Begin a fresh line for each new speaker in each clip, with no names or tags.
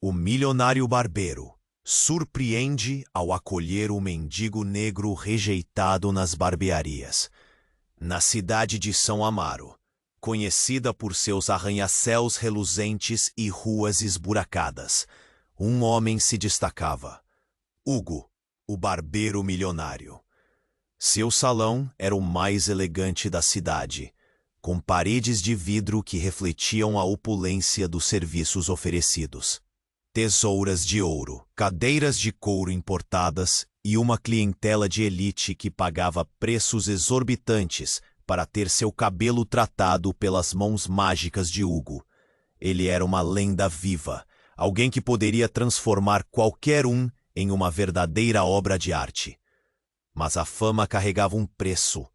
O milionário barbeiro surpreende ao acolher o mendigo negro rejeitado nas barbearias. Na cidade de São Amaro, conhecida por seus arranha-céus reluzentes e ruas esburacadas, um homem se destacava: Hugo, o barbeiro milionário. Seu salão era o mais elegante da cidade, com paredes de vidro que refletiam a opulência dos serviços oferecidos. Tesouras de ouro, cadeiras de couro importadas e uma clientela de elite que pagava preços exorbitantes para ter seu cabelo tratado pelas mãos mágicas de Hugo. Ele era uma lenda viva, alguém que poderia transformar qualquer um em uma verdadeira obra de arte. Mas a fama carregava um preço.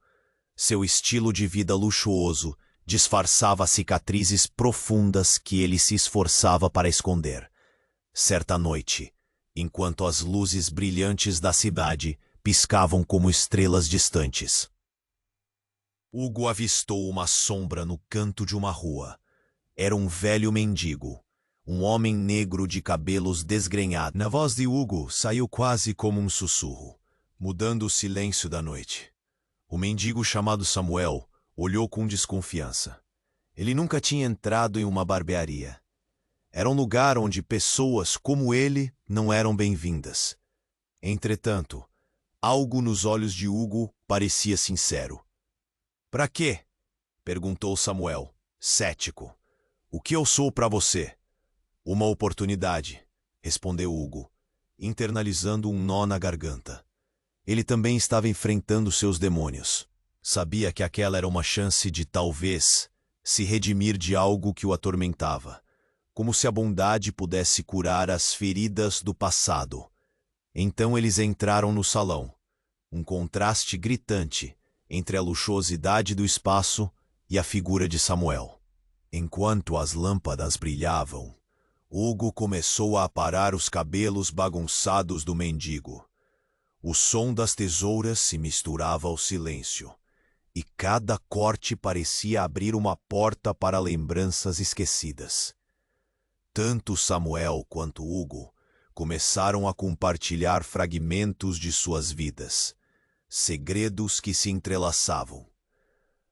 Seu estilo de vida luxuoso disfarçava cicatrizes profundas que ele se esforçava para esconder. Certa noite, enquanto as luzes brilhantes da cidade piscavam como estrelas distantes, Hugo avistou uma sombra no canto de uma rua. Era um velho mendigo, um homem negro de cabelos desgrenhados. Na voz de Hugo saiu quase como um sussurro, mudando o silêncio da noite. O mendigo chamado Samuel olhou com desconfiança. Ele nunca tinha entrado em uma barbearia. Era um lugar onde pessoas como ele não eram bem-vindas. Entretanto, algo nos olhos de Hugo parecia sincero. "Para quê?" perguntou Samuel, cético. "O que eu sou para você?" "Uma oportunidade", respondeu Hugo, internalizando um nó na garganta. Ele também estava enfrentando seus demônios. Sabia que aquela era uma chance de, talvez, se redimir de algo que o atormentava. Como se a bondade pudesse curar as feridas do passado. Então eles entraram no salão. Um contraste gritante entre a luxuosidade do espaço e a figura de Samuel. Enquanto as lâmpadas brilhavam, Hugo começou a aparar os cabelos bagunçados do mendigo. O som das tesouras se misturava ao silêncio, e cada corte parecia abrir uma porta para lembranças esquecidas. Tanto Samuel quanto Hugo começaram a compartilhar fragmentos de suas vidas, segredos que se entrelaçavam.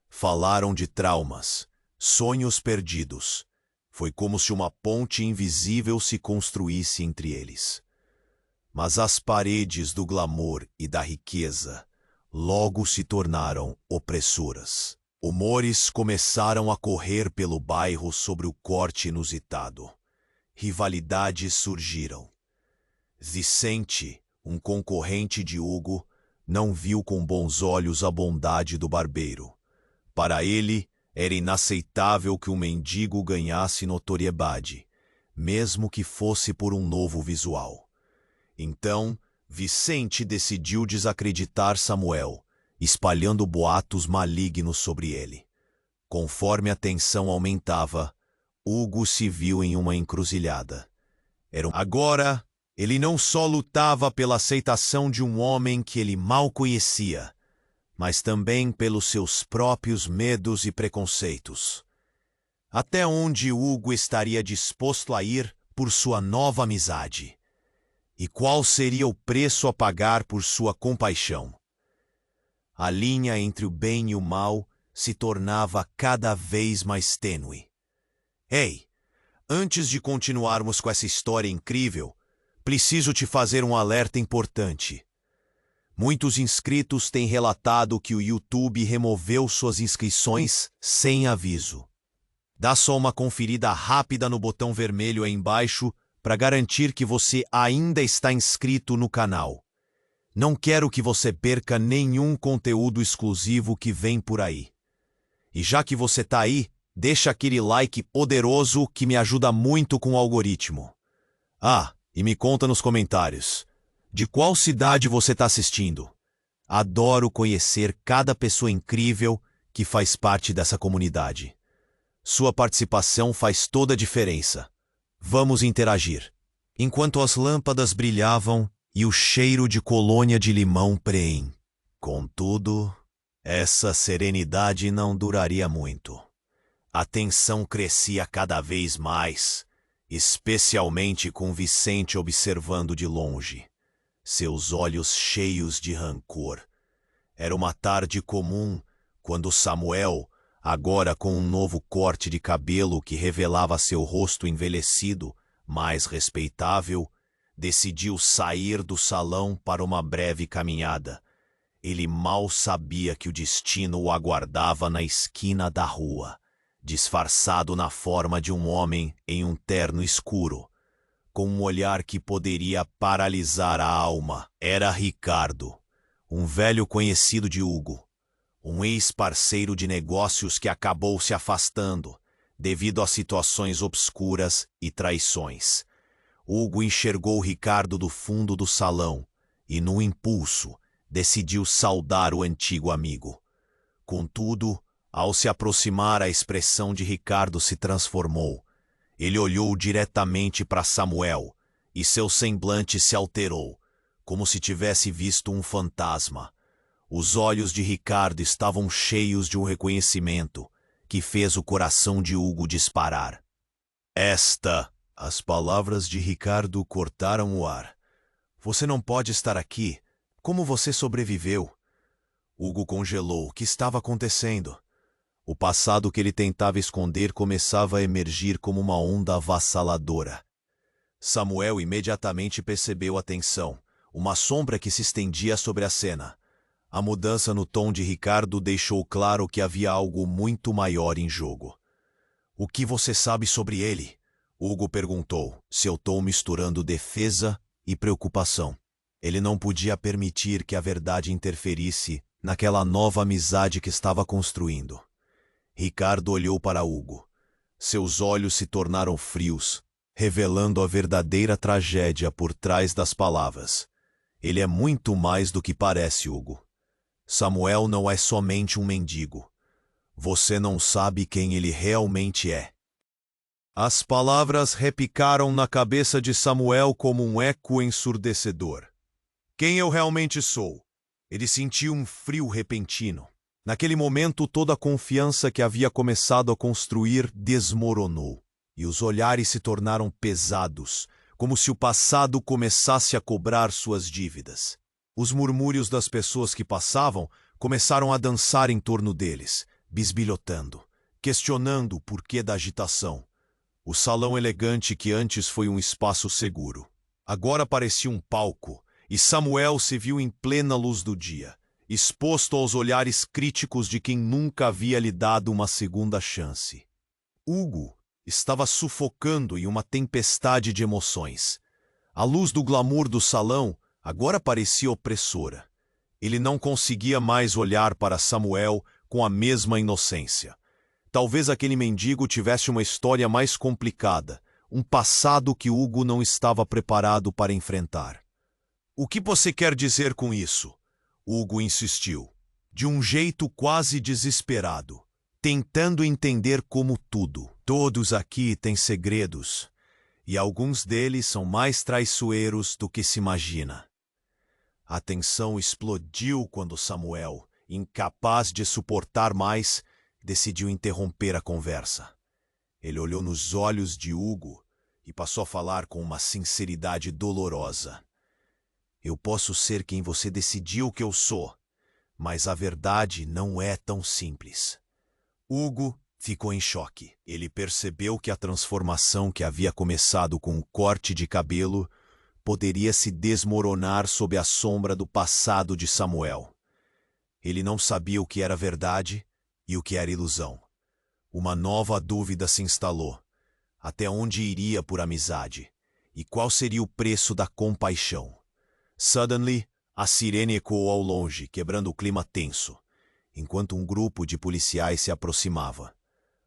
Falaram de traumas, sonhos perdidos. Foi como se uma ponte invisível se construísse entre eles. Mas as paredes do glamour e da riqueza logo se tornaram opressoras. Rumores começaram a correr pelo bairro sobre o corte inusitado. Rivalidades surgiram. Vicente, um concorrente de Hugo, não viu com bons olhos a bondade do barbeiro. Para ele, era inaceitável que um mendigo ganhasse notoriedade, mesmo que fosse por um novo visual. Então, Vicente decidiu desacreditar Samuel, espalhando boatos malignos sobre ele. Conforme a tensão aumentava, Hugo se viu em uma encruzilhada. Agora, ele não só lutava pela aceitação de um homem que ele mal conhecia, mas também pelos seus próprios medos e preconceitos. Até onde Hugo estaria disposto a ir por sua nova amizade? E qual seria o preço a pagar por sua compaixão? A linha entre o bem e o mal se tornava cada vez mais tênue. Ei, antes de continuarmos com essa história incrível, preciso te fazer um alerta importante. Muitos inscritos têm relatado que o YouTube removeu suas inscrições sem aviso. Dá só uma conferida rápida no botão vermelho aí embaixo para garantir que você ainda está inscrito no canal. Não quero que você perca nenhum conteúdo exclusivo que vem por aí. E já que você está aí, deixa aquele like poderoso que me ajuda muito com o algoritmo. Ah, e me conta nos comentários, de qual cidade você está assistindo? Adoro conhecer cada pessoa incrível que faz parte dessa comunidade. Sua participação faz toda a diferença. Vamos interagir. Enquanto as lâmpadas brilhavam e o cheiro de colônia de limão preem. Contudo, essa serenidade não duraria muito. A tensão crescia cada vez mais, especialmente com Vicente observando de longe, seus olhos cheios de rancor. Era uma tarde comum, quando Samuel, agora com um novo corte de cabelo que revelava seu rosto envelhecido, mais respeitável, decidiu sair do salão para uma breve caminhada. Ele mal sabia que o destino o aguardava na esquina da rua, disfarçado na forma de um homem em um terno escuro, com um olhar que poderia paralisar a alma. Era Ricardo, um velho conhecido de Hugo, um ex-parceiro de negócios que acabou se afastando devido a situações obscuras e traições. Hugo enxergou Ricardo do fundo do salão e, no impulso, decidiu saudar o antigo amigo. Contudo, ao se aproximar, a expressão de Ricardo se transformou. Ele olhou diretamente para Samuel e seu semblante se alterou, como se tivesse visto um fantasma. Os olhos de Ricardo estavam cheios de um reconhecimento que fez o coração de Hugo disparar. As palavras de Ricardo cortaram o ar. Você não pode estar aqui. Como você sobreviveu? Hugo congelou. O que estava acontecendo? O passado que ele tentava esconder começava a emergir como uma onda avassaladora. Samuel imediatamente percebeu a tensão, uma sombra que se estendia sobre a cena. A mudança no tom de Ricardo deixou claro que havia algo muito maior em jogo. O que você sabe sobre ele? Hugo perguntou, seu tom misturando defesa e preocupação. Ele não podia permitir que a verdade interferisse naquela nova amizade que estava construindo. Ricardo olhou para Hugo. Seus olhos se tornaram frios, revelando a verdadeira tragédia por trás das palavras. Ele é muito mais do que parece, Hugo. Samuel não é somente um mendigo. Você não sabe quem ele realmente é. As palavras repicaram na cabeça de Samuel como um eco ensurdecedor. Quem eu realmente sou? Ele sentiu um frio repentino. Naquele momento, toda a confiança que havia começado a construir desmoronou, e os olhares se tornaram pesados, como se o passado começasse a cobrar suas dívidas. Os murmúrios das pessoas que passavam começaram a dançar em torno deles, bisbilhotando, questionando o porquê da agitação. O salão elegante que antes foi um espaço seguro, agora parecia um palco, e Samuel se viu em plena luz do dia, exposto aos olhares críticos de quem nunca havia lhe dado uma segunda chance. Hugo estava sufocando em uma tempestade de emoções. A luz do glamour do salão agora parecia opressora. Ele não conseguia mais olhar para Samuel com a mesma inocência. Talvez aquele mendigo tivesse uma história mais complicada, um passado que Hugo não estava preparado para enfrentar. O que você quer dizer com isso? Hugo insistiu, de um jeito quase desesperado, tentando entender como tudo. Todos aqui têm segredos, e alguns deles são mais traiçoeiros do que se imagina. A tensão explodiu quando Samuel, incapaz de suportar mais, decidiu interromper a conversa. Ele olhou nos olhos de Hugo e passou a falar com uma sinceridade dolorosa. Eu posso ser quem você decidiu que eu sou, mas a verdade não é tão simples. Hugo ficou em choque. Ele percebeu que a transformação que havia começado com o corte de cabelo poderia se desmoronar sob a sombra do passado de Samuel. Ele não sabia o que era verdade e o que era ilusão. Uma nova dúvida se instalou. Até onde iria por amizade? E qual seria o preço da compaixão? Suddenly, a sirene ecoou ao longe, quebrando o clima tenso, enquanto um grupo de policiais se aproximava.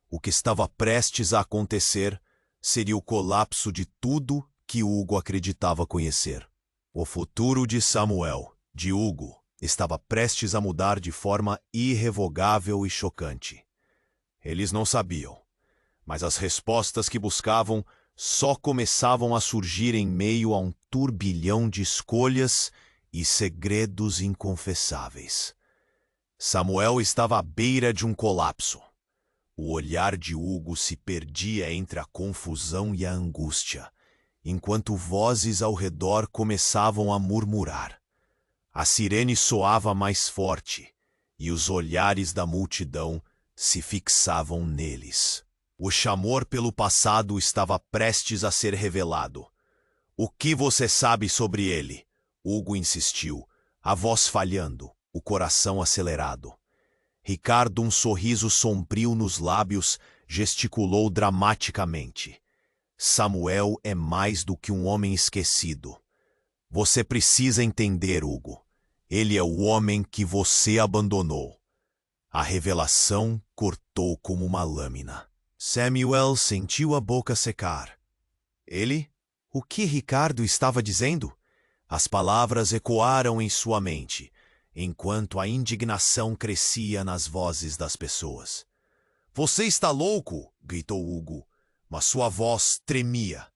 O que estava prestes a acontecer seria o colapso de tudo que Hugo acreditava conhecer. O futuro de Samuel, de Hugo, estava prestes a mudar de forma irrevogável e chocante. Eles não sabiam, mas as respostas que buscavam só começavam a surgir em meio a um turbilhão de escolhas e segredos inconfessáveis. Samuel estava à beira de um colapso. O olhar de Hugo se perdia entre a confusão e a angústia, enquanto vozes ao redor começavam a murmurar. A sirene soava mais forte, e os olhares da multidão se fixavam neles. O chamor pelo passado estava prestes a ser revelado. O que você sabe sobre ele? Hugo insistiu, a voz falhando, o coração acelerado. Ricardo, um sorriso sombrio nos lábios, gesticulou dramaticamente. Samuel é mais do que um homem esquecido. Você precisa entender, Hugo. Ele é o homem que você abandonou. A revelação cortou como uma lâmina. Samuel sentiu a boca secar. Ele? O que Ricardo estava dizendo? As palavras ecoaram em sua mente, enquanto a indignação crescia nas vozes das pessoas. Você está louco! Gritou Hugo, mas sua voz tremia.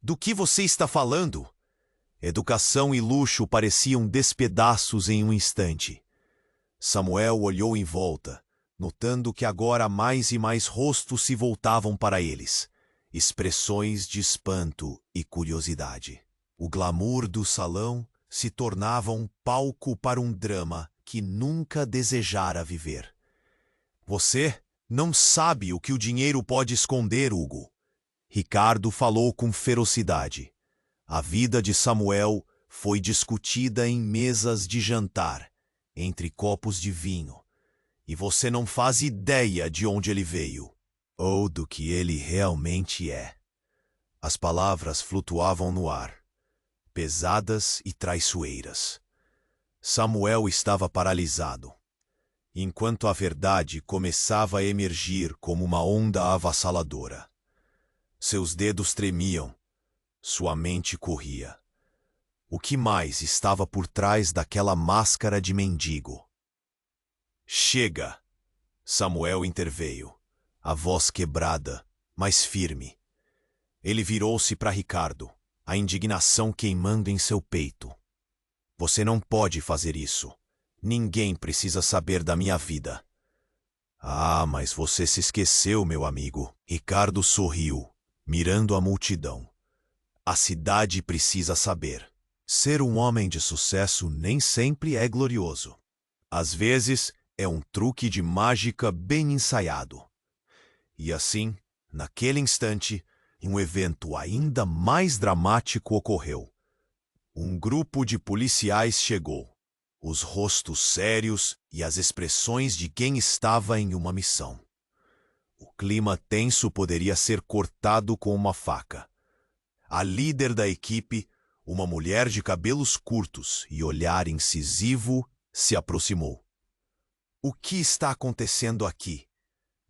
Do que você está falando? Educação e luxo pareciam despedaços em um instante. Samuel olhou em volta, notando que agora mais e mais rostos se voltavam para eles, expressões de espanto e curiosidade. O glamour do salão se tornava um palco para um drama que nunca desejara viver. Você não sabe o que o dinheiro pode esconder, Hugo. Ricardo falou com ferocidade. A vida de Samuel foi discutida em mesas de jantar, entre copos de vinho, e você não faz ideia de onde ele veio, ou do que ele realmente é. As palavras flutuavam no ar, pesadas e traiçoeiras. Samuel estava paralisado, enquanto a verdade começava a emergir como uma onda avassaladora. Seus dedos tremiam, sua mente corria. O que mais estava por trás daquela máscara de mendigo? Chega! Samuel interveio, a voz quebrada, mas firme. Ele virou-se para Ricardo, a indignação queimando em seu peito. Você não pode fazer isso. Ninguém precisa saber da minha vida. Ah, mas você se esqueceu, meu amigo. Ricardo sorriu, mirando a multidão. A cidade precisa saber. Ser um homem de sucesso nem sempre é glorioso. Às vezes, é um truque de mágica bem ensaiado. E assim, naquele instante, um evento ainda mais dramático ocorreu. Um grupo de policiais chegou, os rostos sérios e as expressões de quem estava em uma missão. O clima tenso poderia ser cortado com uma faca. A líder da equipe, uma mulher de cabelos curtos e olhar incisivo, se aproximou. O que está acontecendo aqui?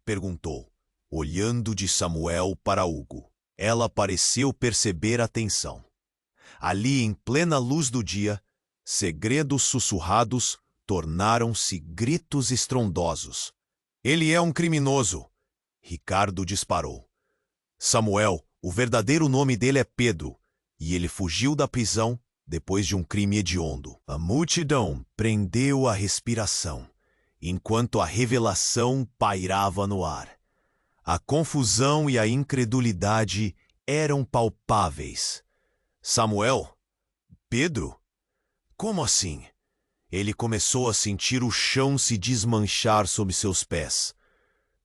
Perguntou, olhando de Samuel para Hugo. Ela pareceu perceber a tensão. Ali, em plena luz do dia, segredos sussurrados tornaram-se gritos estrondosos. Ele é um criminoso! Ricardo disparou. Samuel, o verdadeiro nome dele é Pedro, e ele fugiu da prisão depois de um crime hediondo. A multidão prendeu a respiração, enquanto a revelação pairava no ar. A confusão e a incredulidade eram palpáveis. Samuel? Pedro? Como assim? Ele começou a sentir o chão se desmanchar sob seus pés.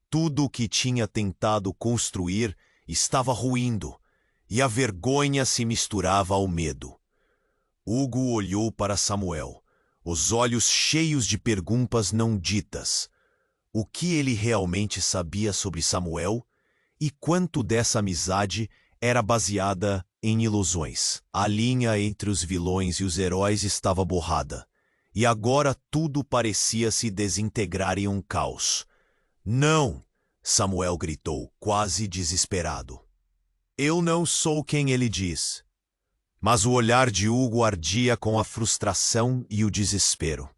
Tudo o que tinha tentado construir estava ruindo, e a vergonha se misturava ao medo. Hugo olhou para Samuel, os olhos cheios de perguntas não ditas. O que ele realmente sabia sobre Samuel e quanto dessa amizade era baseada em ilusões. A linha entre os vilões e os heróis estava borrada, e agora tudo parecia se desintegrar em um caos. Não! Samuel gritou, quase desesperado. Eu não sou quem ele diz. Mas o olhar de Hugo ardia com a frustração e o desespero.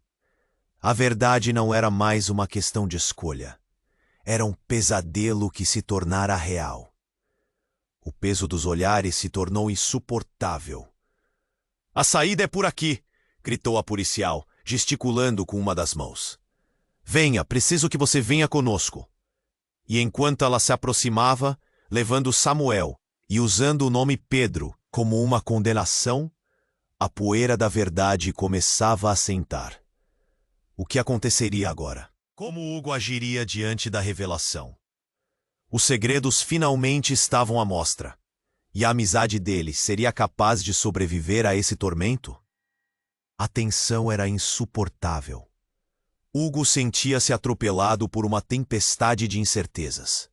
A verdade não era mais uma questão de escolha. Era um pesadelo que se tornara real. O peso dos olhares se tornou insuportável. A saída é por aqui! Gritou a policial, gesticulando com uma das mãos. Venha, preciso que você venha conosco. E enquanto ela se aproximava, levando Samuel e usando o nome Pedro como uma condenação, a poeira da verdade começava a assentar. O que aconteceria agora? Como Hugo agiria diante da revelação? Os segredos finalmente estavam à mostra. E a amizade dele seria capaz de sobreviver a esse tormento? A tensão era insuportável. Hugo sentia-se atropelado por uma tempestade de incertezas.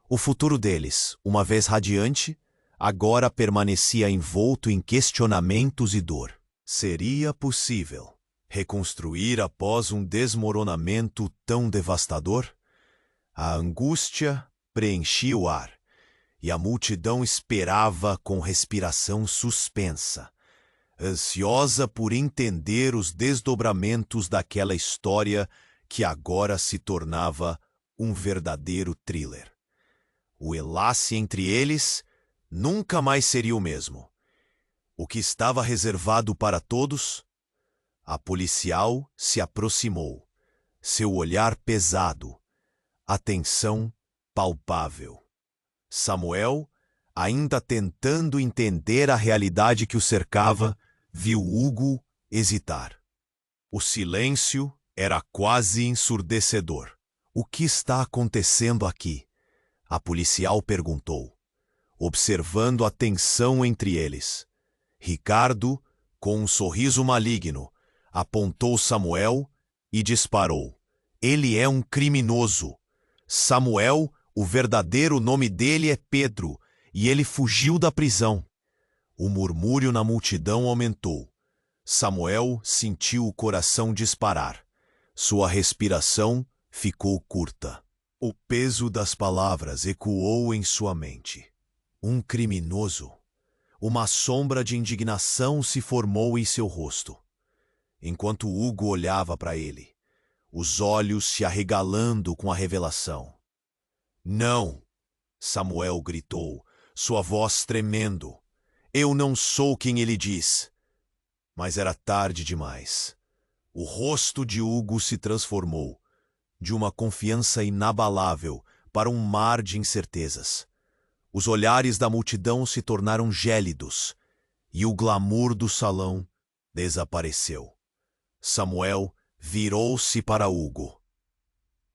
O futuro deles, uma vez radiante, agora permanecia envolto em questionamentos e dor. Seria possível reconstruir após um desmoronamento tão devastador? A angústia preenchia o ar, e a multidão esperava com respiração suspensa, ansiosa por entender os desdobramentos daquela história que agora se tornava um verdadeiro thriller. O enlace entre eles nunca mais seria o mesmo. O que estava reservado para todos? A policial se aproximou, seu olhar pesado, a tensão palpável. Samuel, ainda tentando entender a realidade que o cercava, viu Hugo hesitar. O silêncio era quase ensurdecedor. O que está acontecendo aqui? A policial perguntou, observando a tensão entre eles. Ricardo, com um sorriso maligno, apontou Samuel e disparou. Ele é um criminoso. Samuel, o verdadeiro nome dele é Pedro, e ele fugiu da prisão. O murmúrio na multidão aumentou. Samuel sentiu o coração disparar. Sua respiração ficou curta. O peso das palavras ecoou em sua mente. Um criminoso. Uma sombra de indignação se formou em seu rosto. Enquanto Hugo olhava para ele, os olhos se arregalando com a revelação. Não! Samuel gritou, sua voz tremendo. Eu não sou quem ele diz. Mas era tarde demais. O rosto de Hugo se transformou, de uma confiança inabalável para um mar de incertezas. Os olhares da multidão se tornaram gélidos, e o glamour do salão desapareceu. Samuel virou-se para Hugo,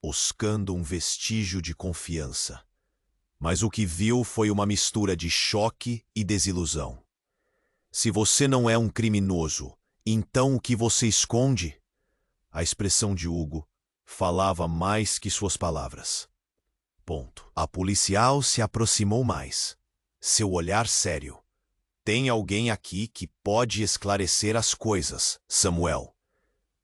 buscando um vestígio de confiança. Mas o que viu foi uma mistura de choque e desilusão. Se você não é um criminoso, então o que você esconde? A expressão de Hugo falava mais que suas palavras. Ponto. A policial se aproximou mais. Seu olhar sério. Tem alguém aqui que pode esclarecer as coisas, Samuel.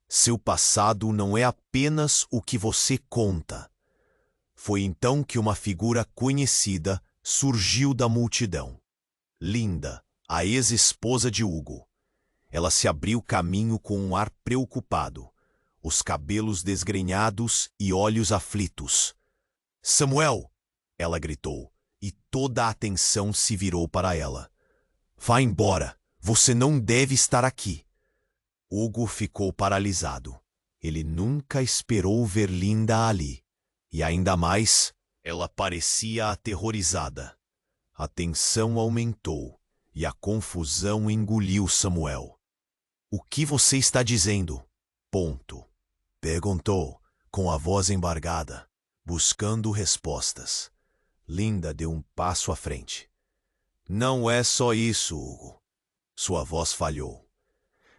Seu passado não é apenas o que você conta. Foi então que uma figura conhecida surgiu da multidão. Linda, a ex-esposa de Hugo. Ela se abriu caminho com um ar preocupado, os cabelos desgrenhados e olhos aflitos. Samuel! Ela gritou, e toda a atenção se virou para ela. Vá embora, você não deve estar aqui. Hugo ficou paralisado. Ele nunca esperou ver Linda ali. E ainda mais, ela parecia aterrorizada. A tensão aumentou e a confusão engoliu Samuel. O que você está dizendo? Ponto. Perguntou, com a voz embargada, buscando respostas. Linda deu um passo à frente. Não é só isso, Hugo. Sua voz falhou.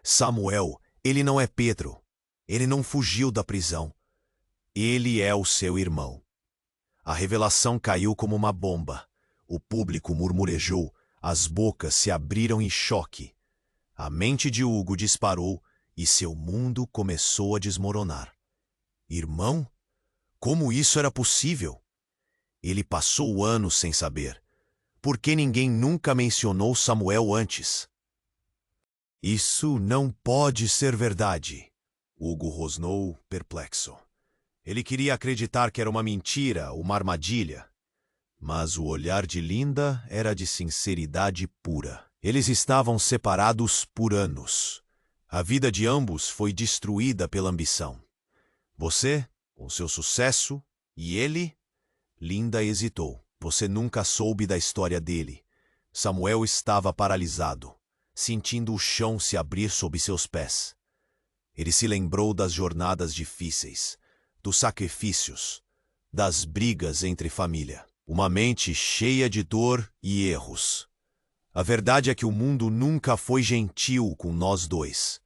Samuel, ele não é Pedro. Ele não fugiu da prisão. Ele é o seu irmão. A revelação caiu como uma bomba. O público murmurejou, as bocas se abriram em choque. A mente de Hugo disparou e seu mundo começou a desmoronar. Irmão? Como isso era possível? Ele passou anos sem saber. Por que ninguém nunca mencionou Samuel antes? Isso não pode ser verdade. Hugo rosnou, perplexo. Ele queria acreditar que era uma mentira, uma armadilha. Mas o olhar de Linda era de sinceridade pura. Eles estavam separados por anos. A vida de ambos foi destruída pela ambição. Você, com seu sucesso, e ele, Linda hesitou. Você nunca soube da história dele. Samuel estava paralisado, sentindo o chão se abrir sob seus pés. Ele se lembrou das jornadas difíceis, dos sacrifícios, das brigas entre família. Uma mente cheia de dor e erros. A verdade é que o mundo nunca foi gentil com nós dois,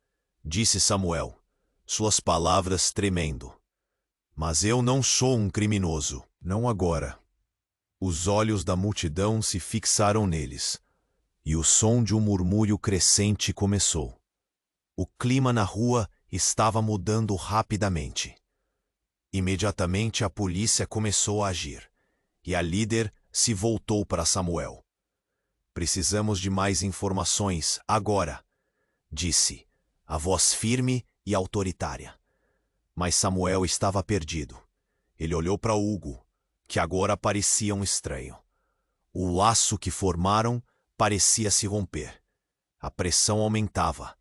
disse Samuel, suas palavras tremendo. Mas eu não sou um criminoso, não agora. Os olhos da multidão se fixaram neles, e o som de um murmúrio crescente começou. O clima na rua estava mudando rapidamente. Imediatamente a polícia começou a agir, e a líder se voltou para Samuel. Precisamos de mais informações, agora, disse, a voz firme e autoritária. Mas Samuel estava perdido. Ele olhou para Hugo, que agora parecia um estranho. O laço que formaram parecia se romper. A pressão aumentava,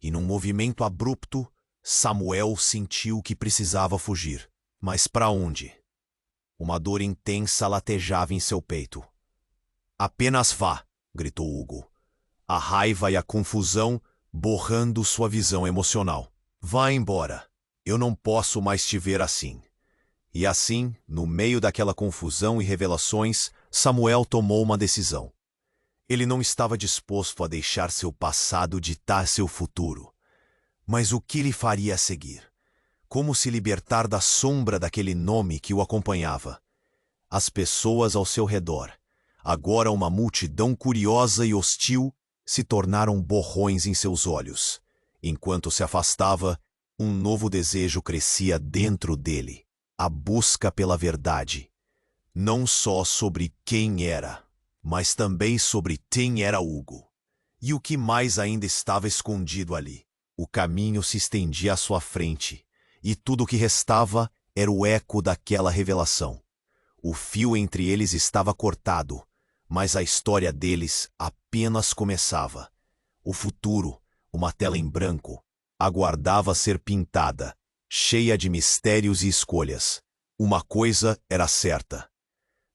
e num movimento abrupto, Samuel sentiu que precisava fugir. Mas para onde? Uma dor intensa latejava em seu peito. Apenas vá, gritou Hugo. A raiva e a confusão borrando sua visão emocional. Vá embora. Eu não posso mais te ver assim. E assim, no meio daquela confusão e revelações, Samuel tomou uma decisão. Ele não estava disposto a deixar seu passado ditar seu futuro. Mas o que lhe faria a seguir? Como se libertar da sombra daquele nome que o acompanhava? As pessoas ao seu redor, agora uma multidão curiosa e hostil, se tornaram borrões em seus olhos. Enquanto se afastava, um novo desejo crescia dentro dele. A busca pela verdade, não só sobre quem era, mas também sobre quem era Hugo. E o que mais ainda estava escondido ali. O caminho se estendia à sua frente, e tudo o que restava era o eco daquela revelação. O fio entre eles estava cortado, mas a história deles apenas começava. O futuro, uma tela em branco, aguardava ser pintada, cheia de mistérios e escolhas. Uma coisa era certa.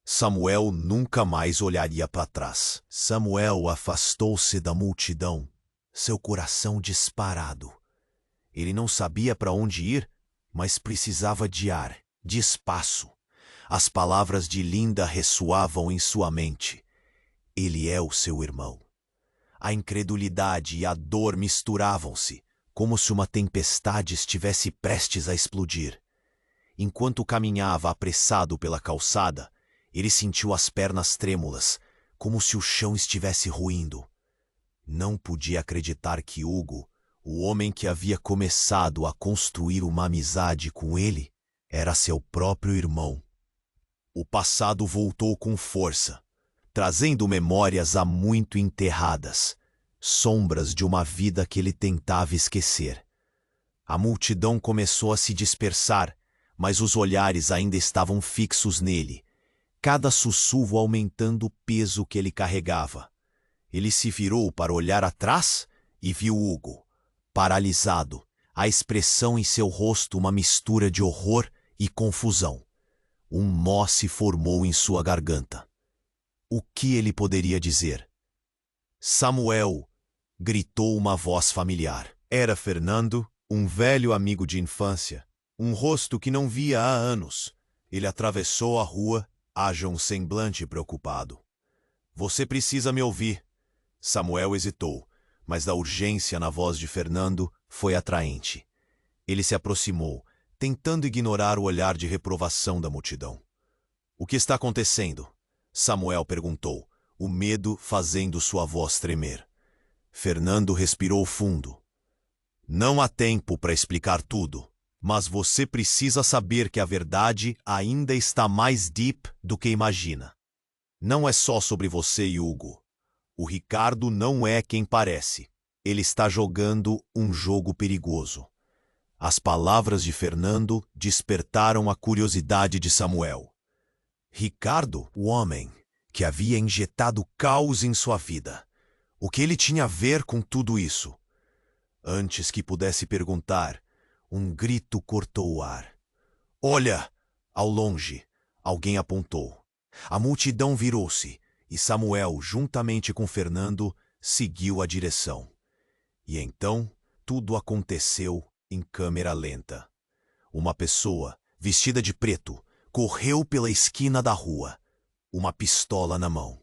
Samuel nunca mais olharia para trás. Samuel afastou-se da multidão, seu coração disparado. Ele não sabia para onde ir, mas precisava de ar, de espaço. As palavras de Linda ressoavam em sua mente. Ele é o seu irmão. A incredulidade e a dor misturavam-se, como se uma tempestade estivesse prestes a explodir. Enquanto caminhava apressado pela calçada, ele sentiu as pernas trêmulas, como se o chão estivesse ruindo. Não podia acreditar que Hugo, o homem que havia começado a construir uma amizade com ele, era seu próprio irmão. O passado voltou com força, trazendo memórias há muito enterradas, sombras de uma vida que ele tentava esquecer. A multidão começou a se dispersar, mas os olhares ainda estavam fixos nele, cada sussurro aumentando o peso que ele carregava. Ele se virou para olhar atrás e viu Hugo, paralisado, a expressão em seu rosto uma mistura de horror e confusão. Um nó se formou em sua garganta. O que ele poderia dizer? Samuel! Gritou uma voz familiar. Era Fernando, um velho amigo de infância, um rosto que não via há anos. Ele atravessou a rua, haja um semblante preocupado. Você precisa me ouvir. Samuel hesitou, mas a urgência na voz de Fernando foi atraente. Ele se aproximou, tentando ignorar o olhar de reprovação da multidão. O que está acontecendo? Samuel perguntou, o medo fazendo sua voz tremer. Fernando respirou fundo. Não há tempo para explicar tudo, mas você precisa saber que a verdade ainda está mais deep do que imagina. Não é só sobre você e Hugo. O Ricardo não é quem parece. Ele está jogando um jogo perigoso. As palavras de Fernando despertaram a curiosidade de Samuel. Ricardo, o homem que havia injetado caos em sua vida. O que ele tinha a ver com tudo isso? Antes que pudesse perguntar, um grito cortou o ar. Olha! Ao longe, Alguém apontou. A multidão virou-se, e Samuel, juntamente com Fernando, seguiu a direção. E então, tudo aconteceu em câmera lenta. Uma pessoa, vestida de preto, correu pela esquina da rua, uma pistola na mão.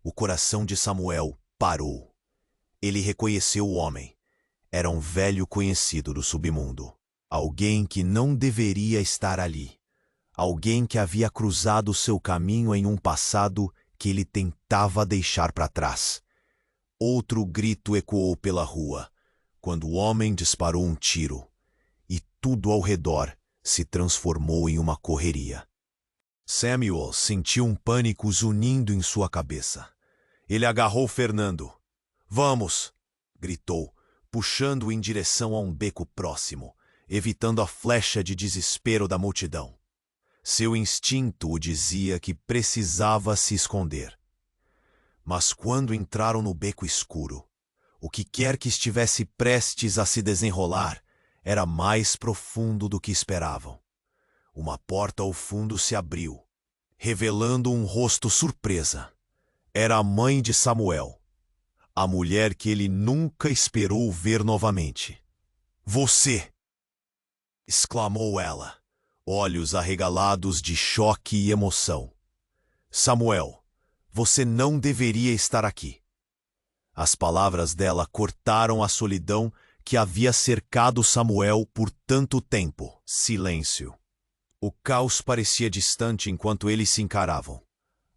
O coração de Samuel parou. Ele reconheceu o homem. Era um velho conhecido do submundo. Alguém que não deveria estar ali. Alguém que havia cruzado seu caminho em um passado que ele tentava deixar para trás. Outro grito ecoou pela rua, quando o homem disparou um tiro, e tudo ao redor se transformou em uma correria. Samuel sentiu um pânico zunindo em sua cabeça. Ele agarrou Fernando. "Vamos!" gritou, puxando-o em direção a um beco próximo, evitando a flecha de desespero da multidão. Seu instinto o dizia que precisava se esconder. Mas quando entraram no beco escuro, o que quer que estivesse prestes a se desenrolar era mais profundo do que esperavam. Uma porta ao fundo se abriu, revelando um rosto surpresa. Era a mãe de Samuel, a mulher que ele nunca esperou ver novamente. "Você!" exclamou ela, olhos arregalados de choque e emoção. "Samuel, você não deveria estar aqui." As palavras dela cortaram a solidão que havia cercado Samuel por tanto tempo. Silêncio. O caos parecia distante enquanto eles se encaravam.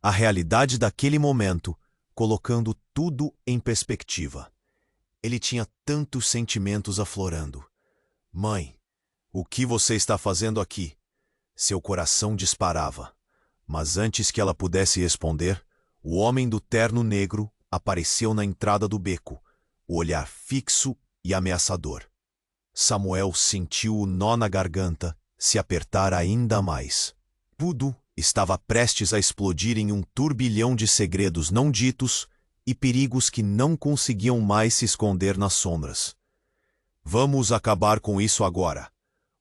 A realidade daquele momento, colocando tudo em perspectiva. Ele tinha tantos sentimentos aflorando. "Mãe, o que você está fazendo aqui?" Seu coração disparava. Mas antes que ela pudesse responder, o homem do terno negro apareceu na entrada do beco, o olhar fixo e ameaçador. Samuel sentiu o nó na garganta se apertar ainda mais. Tudo estava prestes a explodir em um turbilhão de segredos não ditos e perigos que não conseguiam mais se esconder nas sombras. "Vamos acabar com isso agora!"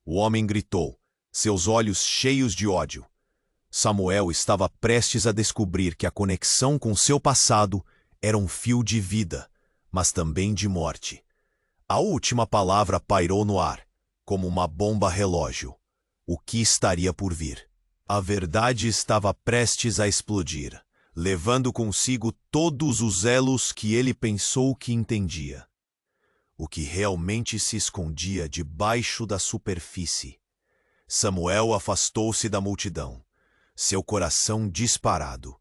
O homem gritou, seus olhos cheios de ódio. Samuel estava prestes a descobrir que a conexão com seu passado era um fio de vida, mas também de morte. A última palavra pairou no ar, como uma bomba relógio. O que estaria por vir? A verdade estava prestes a explodir, levando consigo todos os elos que ele pensou que entendia. O que realmente se escondia debaixo da superfície. Samuel afastou-se da multidão, seu coração disparado.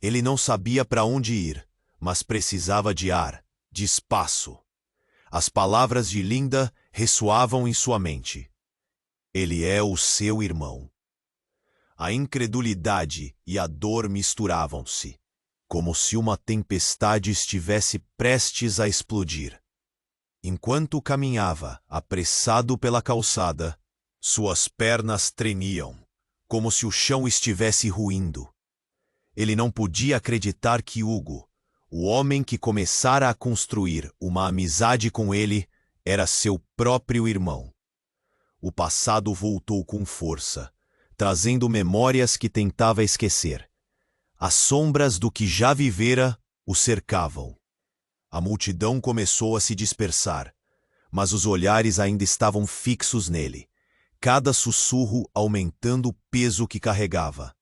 Ele não sabia para onde ir, mas precisava de ar, de espaço. As palavras de Linda ressoavam em sua mente. "Ele é o seu irmão." A incredulidade e a dor misturavam-se, como se uma tempestade estivesse prestes a explodir. Enquanto caminhava, apressado pela calçada, suas pernas tremiam, como se o chão estivesse ruindo. Ele não podia acreditar que Hugo, o homem que começara a construir uma amizade com ele, era seu próprio irmão. O passado voltou com força, trazendo memórias que tentava esquecer. As sombras do que já vivera o cercavam. A multidão começou a se dispersar, mas os olhares ainda estavam fixos nele, cada sussurro aumentando o peso que carregava.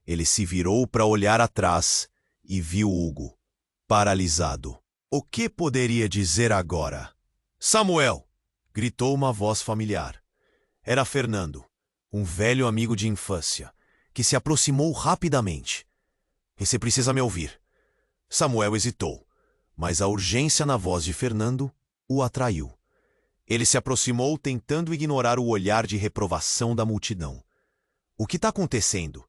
Ele se virou para olhar atrás e viu Hugo, paralisado. O que poderia dizer agora? "Samuel!" gritou uma voz familiar. Era Fernando, um velho amigo de infância, que se aproximou rapidamente. "Você precisa me ouvir." Samuel hesitou, mas a urgência na voz de Fernando o atraiu. Ele se aproximou tentando ignorar o olhar de reprovação da multidão. "O que está acontecendo?"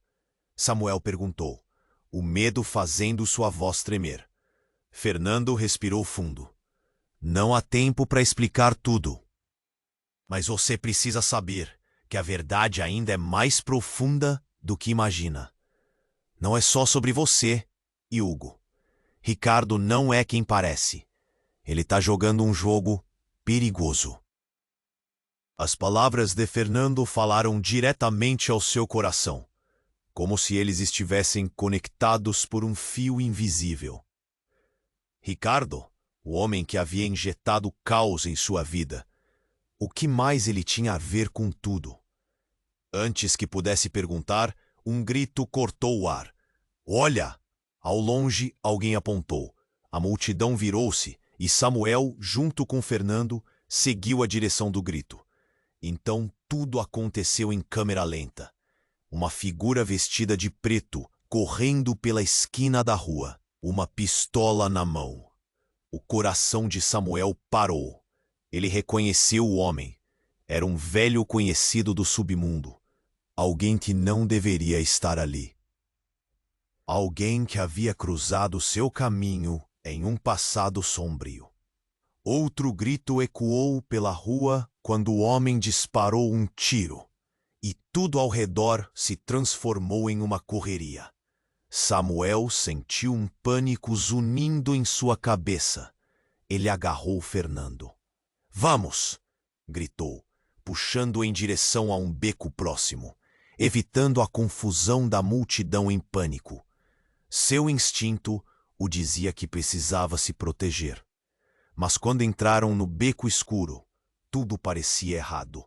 Samuel perguntou, o medo fazendo sua voz tremer. Fernando respirou fundo. "Não há tempo para explicar tudo. Mas você precisa saber que a verdade ainda é mais profunda do que imagina. Não é só sobre você e Hugo. Ricardo não é quem parece. Ele está jogando um jogo perigoso." As palavras de Fernando falaram diretamente ao seu coração. como se eles estivessem conectados por um fio invisível. Ricardo, o homem que havia injetado caos em sua vida, o que mais ele tinha a ver com tudo? Antes que pudesse perguntar, um grito cortou o ar. "Olha!" Ao longe, alguém apontou. A multidão virou-se e Samuel, junto com Fernando, seguiu a direção do grito. Então tudo aconteceu em câmera lenta. Uma figura vestida de preto, correndo pela esquina da rua, uma pistola na mão. O coração de Samuel parou. Ele reconheceu o homem. Era um velho conhecido do submundo. Alguém que não deveria estar ali. Alguém que havia cruzado seu caminho em um passado sombrio. Outro grito ecoou pela rua quando o homem disparou um tiro, e tudo ao redor se transformou em uma correria. Samuel sentiu um pânico zunindo em sua cabeça. Ele agarrou Fernando. "Vamos!" gritou, puxando-o em direção a um beco próximo, evitando a confusão da multidão em pânico. Seu instinto o dizia que precisava se proteger. Mas quando entraram no beco escuro, tudo parecia errado.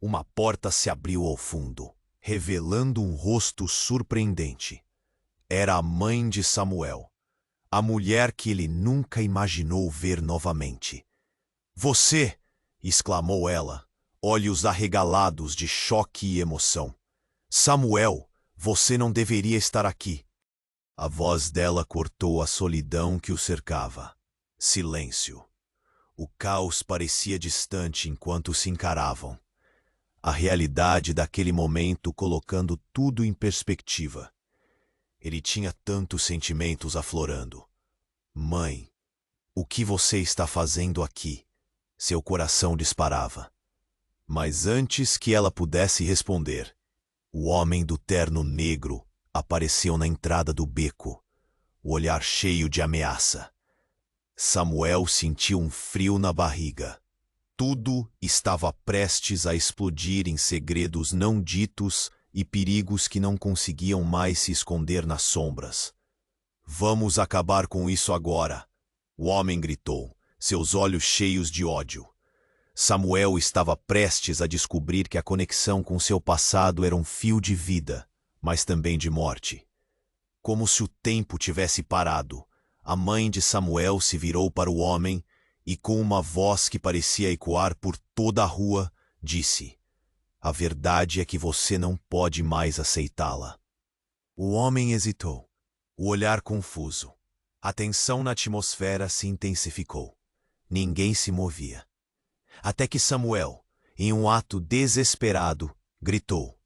Uma porta se abriu ao fundo, revelando um rosto surpreendente. Era a mãe de Samuel, a mulher que ele nunca imaginou ver novamente. "Você!" exclamou ela, olhos arregalados de choque e emoção. "Samuel, você não deveria estar aqui." A voz dela cortou a solidão que o cercava. Silêncio. O caos parecia distante enquanto se encaravam. A realidade daquele momento colocando tudo em perspectiva. Ele tinha tantos sentimentos aflorando. "Mãe, o que você está fazendo aqui?" Seu coração disparava. Mas antes que ela pudesse responder, o homem do terno negro apareceu na entrada do beco, o olhar cheio de ameaça. Samuel sentiu um frio na barriga. Tudo estava prestes a explodir em segredos não ditos e perigos que não conseguiam mais se esconder nas sombras. "Vamos acabar com isso agora!" O homem gritou, seus olhos cheios de ódio. Samuel estava prestes a descobrir que a conexão com seu passado era um fio de vida, mas também de morte. Como se o tempo tivesse parado, a mãe de Samuel se virou para o homem e, com uma voz que parecia ecoar por toda a rua, disse: "A verdade é que você não pode mais aceitá-la." O homem hesitou, o olhar confuso. A tensão na atmosfera se intensificou. Ninguém se movia. Até que Samuel, em um ato desesperado, gritou: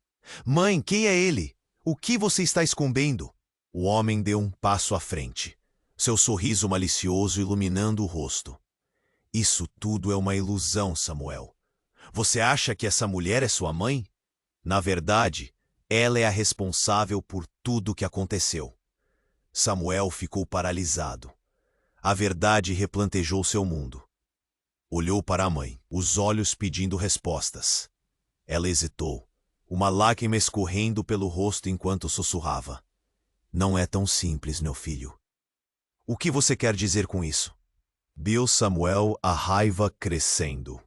"Mãe, quem é ele? O que você está escondendo?" O homem deu um passo à frente, seu sorriso malicioso iluminando o rosto. "Isso tudo é uma ilusão, Samuel. Você acha que essa mulher é sua mãe? Na verdade, ela é a responsável por tudo o que aconteceu." Samuel ficou paralisado. A verdade replantejou seu mundo. Olhou para a mãe, os olhos pedindo respostas. Ela hesitou, uma lágrima escorrendo pelo rosto enquanto sussurrava: "Não é tão simples, meu filho." "O que você quer dizer com isso?" Viu Samuel a raiva crescendo.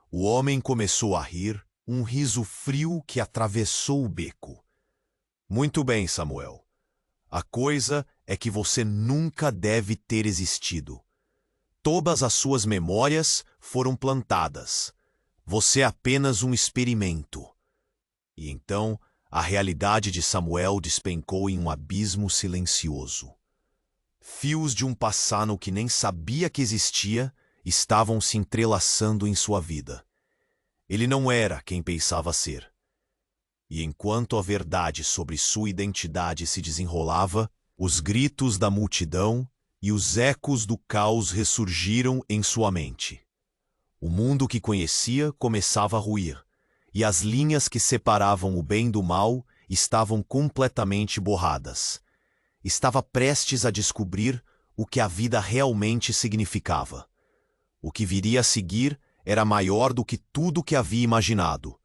O homem começou a rir, um riso frio que atravessou o beco. "Muito bem, Samuel. A coisa é que você nunca deve ter existido. Todas as suas memórias foram plantadas. Você é apenas um experimento." E então, a realidade de Samuel despencou em um abismo silencioso. Fios de um passado que nem sabia que existia estavam se entrelaçando em sua vida. Ele não era quem pensava ser. E enquanto a verdade sobre sua identidade se desenrolava, os gritos da multidão e os ecos do caos ressurgiram em sua mente. O mundo que conhecia começava a ruir, e as linhas que separavam o bem do mal estavam completamente borradas. Estava prestes a descobrir o que a vida realmente significava. O que viria a seguir era maior do que tudo que havia imaginado.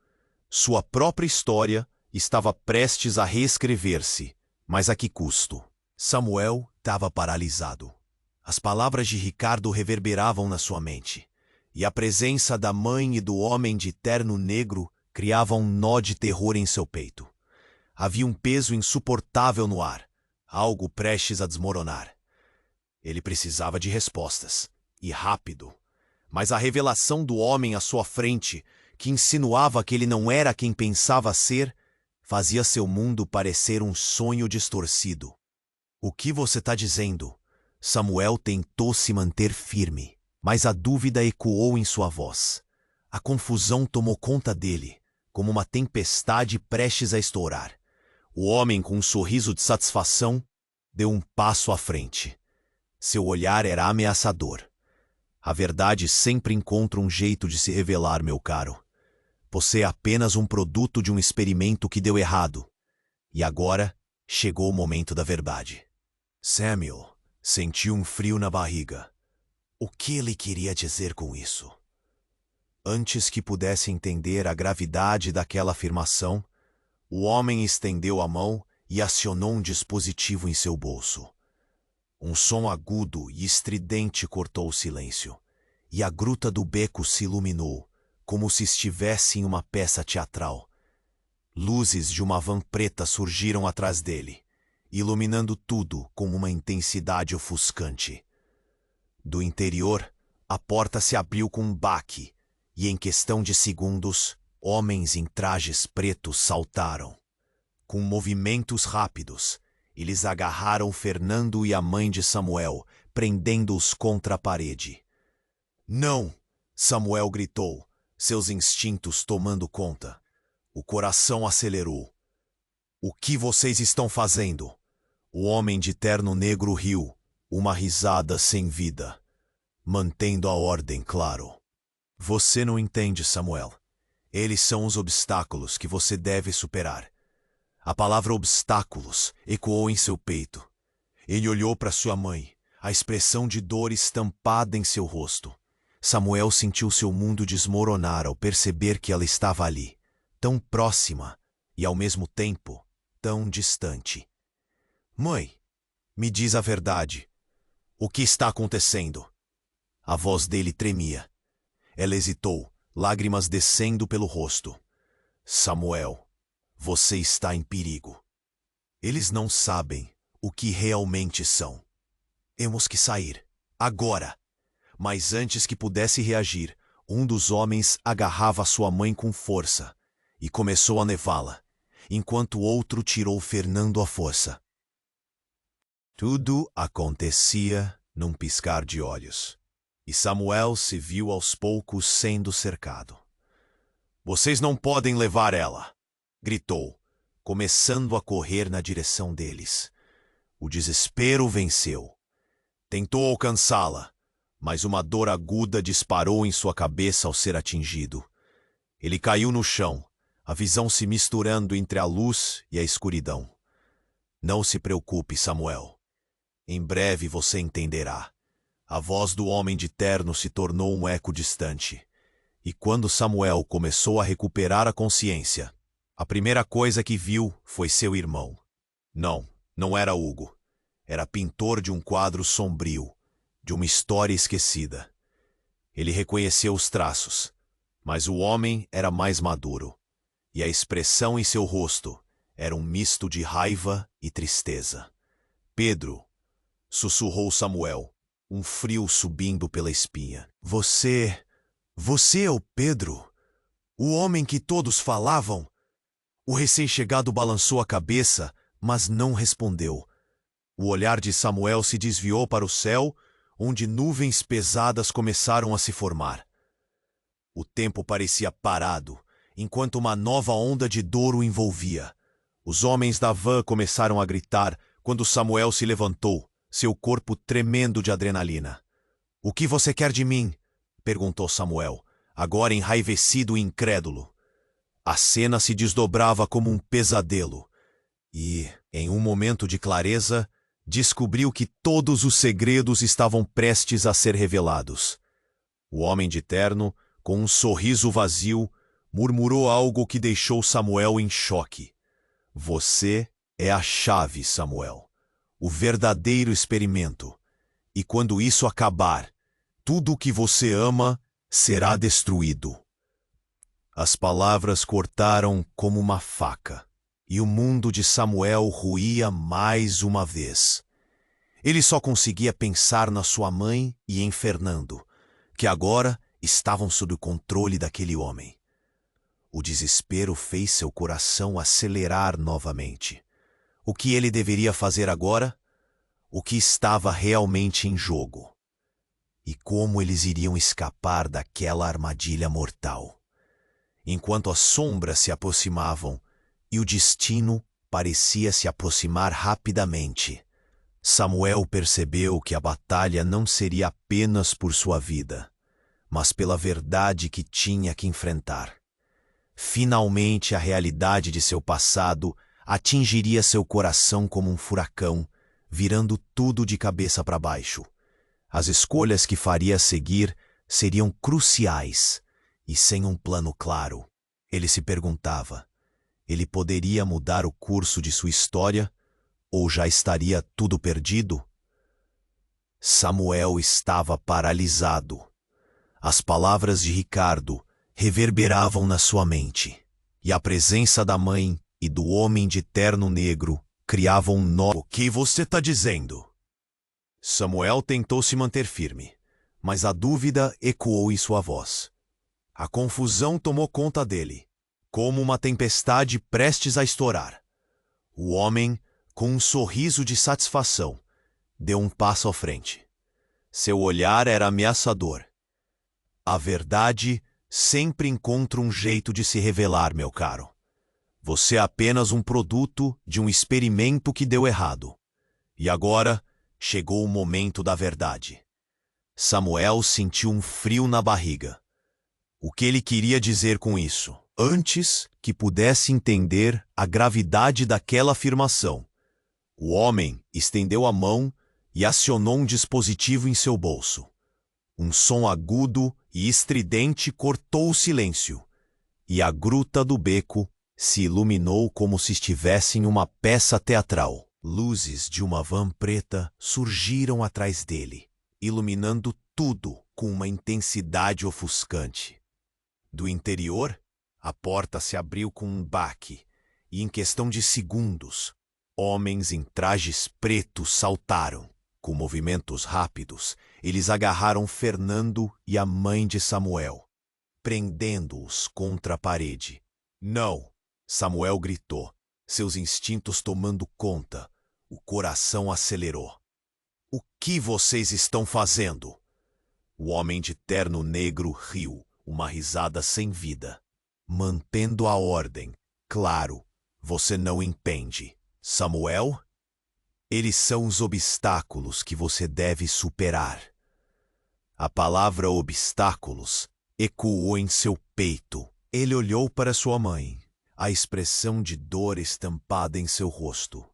Sua própria história estava prestes a reescrever-se, mas a que custo? Samuel estava paralisado. As palavras de Ricardo reverberavam na sua mente, e a presença da mãe e do homem de terno negro criava um nó de terror em seu peito. Havia um peso insuportável no ar, algo prestes a desmoronar. Ele precisava de respostas, e rápido. Mas a revelação do homem à sua frente, que insinuava que ele não era quem pensava ser, fazia seu mundo parecer um sonho distorcido. O que você está dizendo? Samuel tentou se manter firme, mas a dúvida ecoou em sua voz. A confusão tomou conta dele, como uma tempestade prestes a estourar. O homem, com um sorriso de satisfação, deu um passo à frente. Seu olhar era ameaçador. A verdade sempre encontra um jeito de se revelar, meu caro. Você é apenas um produto de um experimento que deu errado. E agora chegou o momento da verdade. Samuel sentiu um frio na barriga. O que ele queria dizer com isso? Antes que pudesse entender a gravidade daquela afirmação, o homem estendeu a mão e acionou um dispositivo em seu bolso. Um som agudo e estridente cortou o silêncio, e a gruta do beco se iluminou, como se estivesse em uma peça teatral. Luzes de uma van preta surgiram atrás dele, iluminando tudo com uma intensidade ofuscante. Do interior, a porta se abriu com um baque, e em questão de segundos, homens em trajes pretos saltaram. Com movimentos rápidos, eles agarraram Fernando e a mãe de Samuel, prendendo-os contra a parede. Não! Samuel gritou, seus instintos tomando conta. O coração acelerou. O que vocês estão fazendo? O homem de terno negro riu, uma risada sem vida, mantendo a ordem, claro. Você não entende, Samuel. Eles são os obstáculos que você deve superar. A palavra obstáculos ecoou em seu peito. Ele olhou para sua mãe, a expressão de dor estampada em seu rosto. Samuel sentiu seu mundo desmoronar ao perceber que ela estava ali, tão próxima e, ao mesmo tempo, tão distante. Mãe, me diz a verdade. O que está acontecendo? A voz dele tremia. Ela hesitou, lágrimas descendo pelo rosto. Samuel, você está em perigo. Eles não sabem o que realmente são. Temos que sair, agora. Mas antes que pudesse reagir, um dos homens agarrava sua mãe com força e começou a levá-la, enquanto o outro tirou Fernando à força. Tudo acontecia num piscar de olhos, e Samuel se viu aos poucos sendo cercado. Vocês não podem levar ela! Gritou, começando a correr na direção deles. O desespero venceu. Tentou alcançá-la, mas uma dor aguda disparou em sua cabeça ao ser atingido. Ele caiu no chão, a visão se misturando entre a luz e a escuridão. Não se preocupe, Samuel. Em breve você entenderá. A voz do homem de terno se tornou um eco distante. E quando Samuel começou a recuperar a consciência, a primeira coisa que viu foi seu irmão. Não era Hugo. Era pintor de um quadro sombrio, de uma história esquecida. Ele reconheceu os traços, mas o homem era mais maduro, e a expressão em seu rosto era um misto de raiva e tristeza. Pedro, sussurrou Samuel, um frio subindo pela espinha. Você é o Pedro? O homem que todos falavam? O recém-chegado balançou a cabeça, mas não respondeu. O olhar de Samuel se desviou para o céu, onde nuvens pesadas começaram a se formar. O tempo parecia parado, enquanto uma nova onda de dor o envolvia. Os homens da van começaram a gritar quando Samuel se levantou, seu corpo tremendo de adrenalina. O que você quer de mim? Perguntou Samuel, agora enraivecido e incrédulo. A cena se desdobrava como um pesadelo. E, em um momento de clareza, descobriu que todos os segredos estavam prestes a ser revelados. O homem de terno, com um sorriso vazio, murmurou algo que deixou Samuel em choque. Você é a chave, Samuel, o verdadeiro experimento. E quando isso acabar, tudo o que você ama será destruído. As palavras cortaram como uma faca, e o mundo de Samuel ruía mais uma vez. Ele só conseguia pensar na sua mãe e em Fernando, que agora estavam sob o controle daquele homem. O desespero fez seu coração acelerar novamente. O que ele deveria fazer agora? O que estava realmente em jogo? E como eles iriam escapar daquela armadilha mortal? Enquanto as sombras se aproximavam e o destino parecia se aproximar rapidamente, Samuel percebeu que a batalha não seria apenas por sua vida, mas pela verdade que tinha que enfrentar. Finalmente a realidade de seu passado atingiria seu coração como um furacão, virando tudo de cabeça para baixo. As escolhas que faria a seguir seriam cruciais, e sem um plano claro, ele se perguntava: ele poderia mudar o curso de sua história, ou já estaria tudo perdido? Samuel estava paralisado. As palavras de Ricardo reverberavam na sua mente, e a presença da mãe e do homem de terno negro criavam um nó. O que você está dizendo? Samuel tentou se manter firme, mas a dúvida ecoou em sua voz. A confusão tomou conta dele, como uma tempestade prestes a estourar. O homem, com um sorriso de satisfação, deu um passo à frente. Seu olhar era ameaçador. A verdade sempre encontra um jeito de se revelar, meu caro. Você é apenas um produto de um experimento que deu errado. E agora chegou o momento da verdade. Samuel sentiu um frio na barriga. O que ele queria dizer com isso? Antes que pudesse entender a gravidade daquela afirmação, o homem estendeu a mão e acionou um dispositivo em seu bolso. Um som agudo e estridente cortou o silêncio, e a gruta do beco se iluminou como se estivesse em uma peça teatral. Luzes de uma van preta surgiram atrás dele, iluminando tudo com uma intensidade ofuscante. Do interior, a porta se abriu com um baque, e em questão de segundos, homens em trajes pretos saltaram. Com movimentos rápidos, eles agarraram Fernando e a mãe de Samuel, prendendo-os contra a parede. Não! Samuel gritou, seus instintos tomando conta. O coração acelerou. O que vocês estão fazendo? O homem de terno negro riu, uma risada sem vida. Mantendo a ordem. Claro, você não entende. Samuel? Eles são os obstáculos que você deve superar. A palavra obstáculos ecoou em seu peito. Ele olhou para sua mãe, a expressão de dor estampada em seu rosto.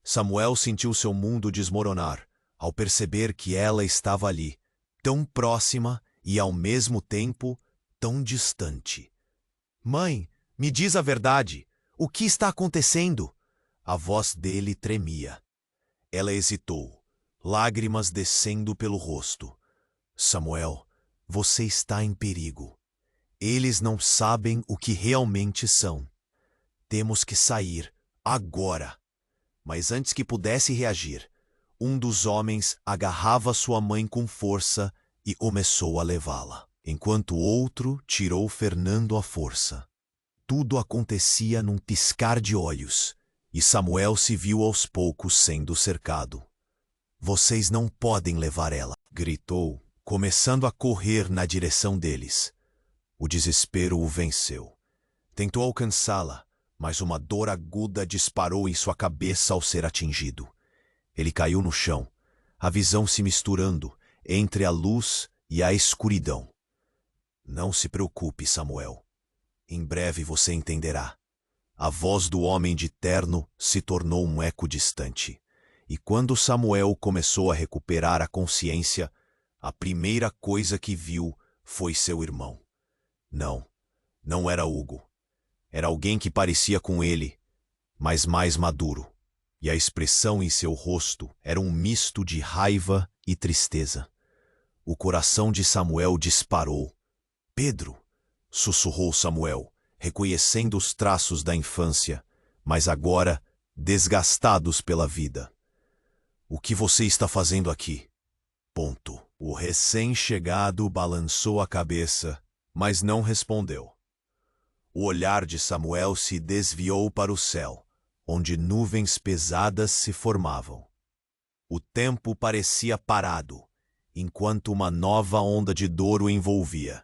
Samuel sentiu seu mundo desmoronar ao perceber que ela estava ali, tão próxima e, ao mesmo tempo, tão distante. Mãe, me diz a verdade. O que está acontecendo? A voz dele tremia. Ela hesitou, lágrimas descendo pelo rosto. Samuel, você está em perigo. Eles não sabem o que realmente são. Temos que sair, agora. Mas antes que pudesse reagir, um dos homens agarrava sua mãe com força e começou a levá-la, enquanto o outro tirou Fernando à força. Tudo acontecia num piscar de olhos, e Samuel se viu aos poucos sendo cercado. Vocês não podem levar ela, gritou, começando a correr na direção deles. O desespero o venceu. Tentou alcançá-la, mas uma dor aguda disparou em sua cabeça ao ser atingido. Ele caiu no chão, a visão se misturando entre a luz e a escuridão. Não se preocupe, Samuel. Em breve você entenderá. A voz do homem de terno se tornou um eco distante. E quando Samuel começou a recuperar a consciência, a primeira coisa que viu foi seu irmão. Não, não era Hugo. Era alguém que parecia com ele, mas mais maduro, e a expressão em seu rosto era um misto de raiva e tristeza. O coração de Samuel disparou. Pedro, sussurrou Samuel, reconhecendo os traços da infância, mas agora desgastados pela vida. O que você está fazendo aqui? Ponto. O recém-chegado balançou a cabeça, mas não respondeu. O olhar de Samuel se desviou para o céu, onde nuvens pesadas se formavam. O tempo parecia parado, enquanto uma nova onda de dor o envolvia.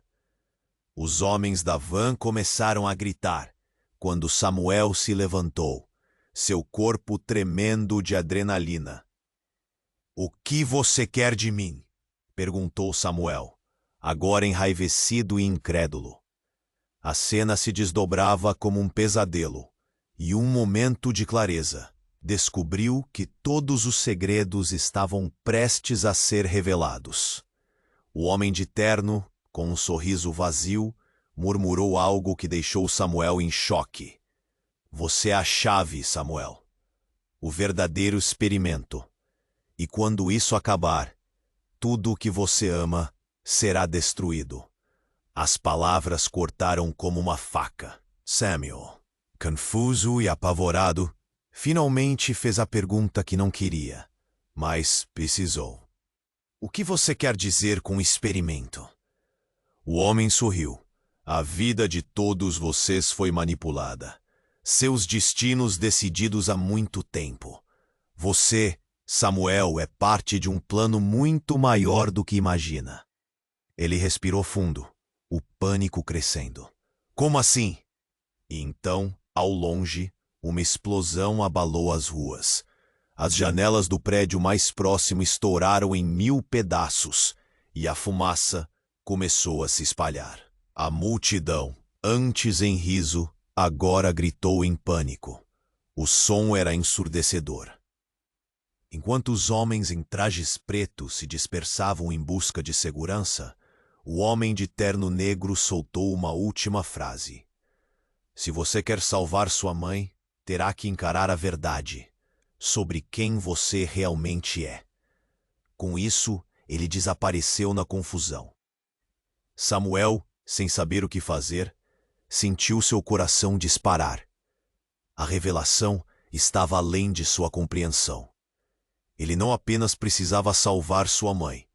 Os homens da van começaram a gritar, quando Samuel se levantou, seu corpo tremendo de adrenalina. "O que você quer de mim?" perguntou Samuel, agora enraivecido e incrédulo. A cena se desdobrava como um pesadelo, e um momento de clareza descobriu que todos os segredos estavam prestes a ser revelados. O homem de terno, com um sorriso vazio, murmurou algo que deixou Samuel em choque. "Você é a chave, Samuel. O verdadeiro experimento. E quando isso acabar, tudo o que você ama será destruído." As palavras cortaram como uma faca. Samuel, confuso e apavorado, finalmente fez a pergunta que não queria, mas precisou. "O que você quer dizer com experimento?" O homem sorriu. "A vida de todos vocês foi manipulada. Seus destinos decididos há muito tempo. Você, Samuel, é parte de um plano muito maior do que imagina." Ele respirou fundo, o pânico crescendo. "Como assim?" E então, ao longe, uma explosão abalou as ruas. As janelas do prédio mais próximo estouraram em 1000 pedaços, e a fumaça começou a se espalhar. A multidão, antes em riso, agora gritou em pânico. O som era ensurdecedor. Enquanto os homens em trajes pretos se dispersavam em busca de segurança, o homem de terno negro soltou uma última frase. "Se você quer salvar sua mãe, terá que encarar a verdade sobre quem você realmente é." Com isso, ele desapareceu na confusão. Samuel, sem saber o que fazer, sentiu seu coração disparar. A revelação estava além de sua compreensão. Ele não apenas precisava salvar sua mãe,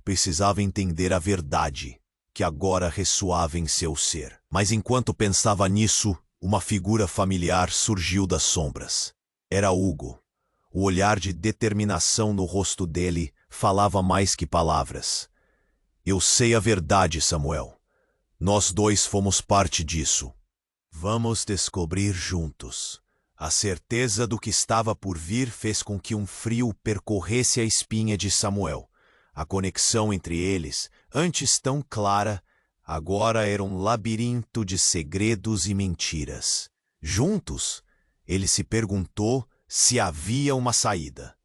precisava entender a verdade, que agora ressoava em seu ser. Mas enquanto pensava nisso, uma figura familiar surgiu das sombras. Era Hugo. O olhar de determinação no rosto dele falava mais que palavras. "Eu sei a verdade, Samuel. Nós dois fomos parte disso. Vamos descobrir juntos." A certeza do que estava por vir fez com que um frio percorresse a espinha de Samuel. A conexão entre eles, antes tão clara, agora era um labirinto de segredos e mentiras. Juntos, ele se perguntou se havia uma saída.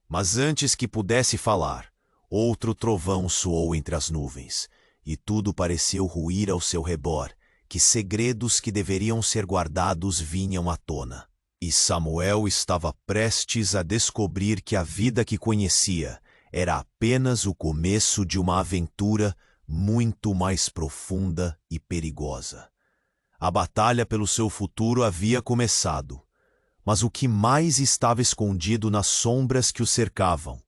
Mas antes que pudesse falar, outro trovão soou entre as nuvens, e tudo pareceu ruir ao seu redor, que segredos que deveriam ser guardados vinham à tona. E Samuel estava prestes a descobrir que a vida que conhecia era apenas o começo de uma aventura muito mais profunda e perigosa. A batalha pelo seu futuro havia começado, mas o que mais estava escondido nas sombras que o cercavam?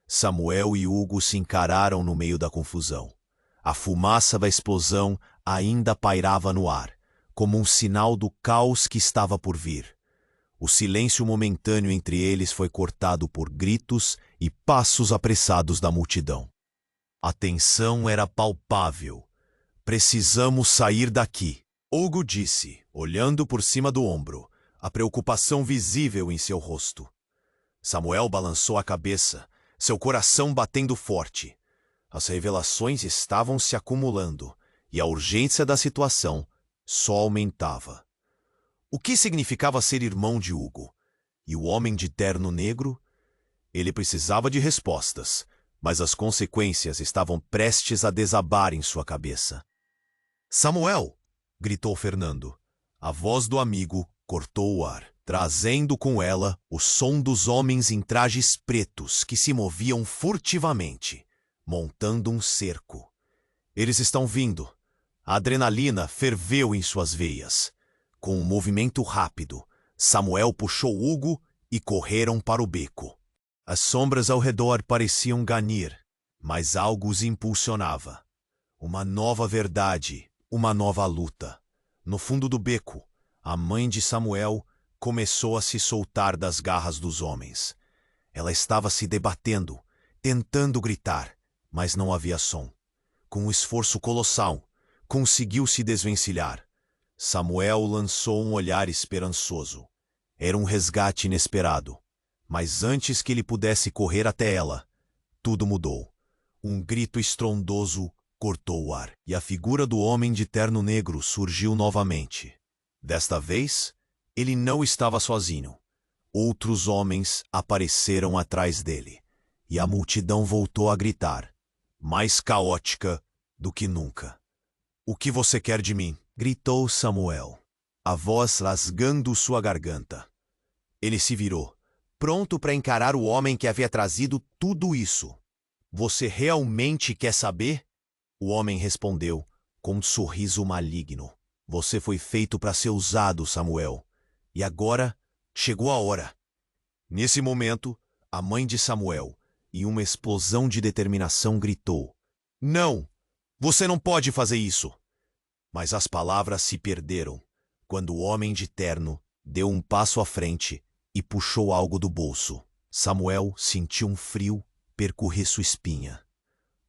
Samuel e Hugo se encararam no meio da confusão. A fumaça da explosão ainda pairava no ar, como um sinal do caos que estava por vir. O silêncio momentâneo entre eles foi cortado por gritos e passos apressados da multidão. A tensão era palpável. "Precisamos sair daqui", Hugo disse, olhando por cima do ombro, a preocupação visível em seu rosto. Samuel balançou a cabeça, seu coração batendo forte. As revelações estavam se acumulando, e a urgência da situação só aumentava. O que significava ser irmão de Hugo? E o homem de terno negro? Ele precisava de respostas, mas as consequências estavam prestes a desabar em sua cabeça. "Samuel!" gritou Fernando. A voz do amigo cortou o ar. trazendo com ela o som dos homens em trajes pretos que se moviam furtivamente, montando um cerco. Eles estão vindo. A adrenalina ferveu em suas veias. Com um movimento rápido, Samuel puxou Hugo e correram para o beco. As sombras ao redor pareciam ganir, mas algo os impulsionava. Uma nova verdade, uma nova luta. No fundo do beco, a mãe de Samuel começou a se soltar das garras dos homens. Ela estava se debatendo, tentando gritar, mas não havia som. Com um esforço colossal, conseguiu se desvencilhar. Samuel lançou um olhar esperançoso. Era um resgate inesperado. Mas antes que ele pudesse correr até ela, tudo mudou. Um grito estrondoso cortou o ar, e a figura do homem de terno negro surgiu novamente. Desta vez, ele não estava sozinho. Outros homens apareceram atrás dele, e a multidão voltou a gritar, mais caótica do que nunca. "O que você quer de mim?" gritou Samuel, a voz rasgando sua garganta. Ele se virou, pronto para encarar o homem que havia trazido tudo isso. "Você realmente quer saber?" O homem respondeu, com um sorriso maligno. "Você foi feito para ser usado, Samuel. E agora chegou a hora." Nesse momento, a mãe de Samuel, em uma explosão de determinação, gritou, "Não! Você não pode fazer isso!" Mas as palavras se perderam quando o homem de terno deu um passo à frente e puxou algo do bolso. Samuel sentiu um frio percorrer sua espinha.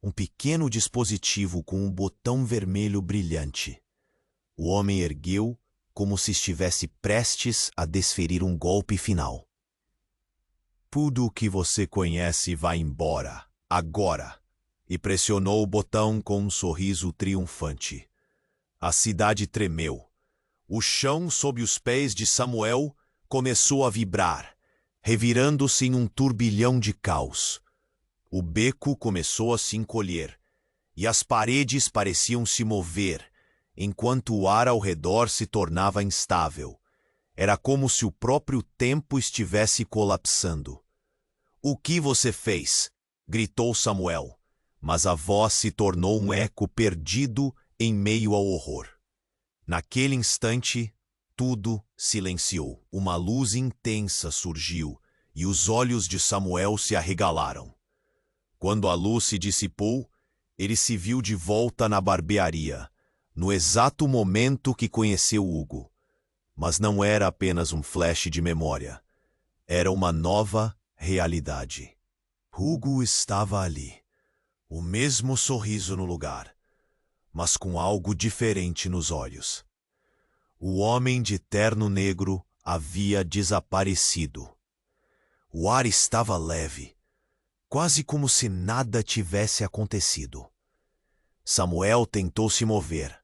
Um pequeno dispositivo com um botão vermelho brilhante. O homem ergueu como se estivesse prestes a desferir um golpe final. "Tudo o que você conhece vai embora, agora!" E pressionou o botão com um sorriso triunfante. A cidade tremeu. O chão sob os pés de Samuel começou a vibrar, revirando-se em um turbilhão de caos. O beco começou a se encolher, e as paredes pareciam se mover, enquanto o ar ao redor se tornava instável. Era como se o próprio tempo estivesse colapsando. "O que você fez?" gritou Samuel, mas a voz se tornou um eco perdido em meio ao horror. Naquele instante, tudo silenciou. Uma luz intensa surgiu e os olhos de Samuel se arregalaram. Quando a luz se dissipou, ele se viu de volta na barbearia, no exato momento que conheceu Hugo. Mas não era apenas um flash de memória. Era uma nova realidade. Hugo estava ali, o mesmo sorriso no lugar, mas com algo diferente nos olhos. O homem de terno negro havia desaparecido. O ar estava leve, quase como se nada tivesse acontecido. Samuel tentou se mover,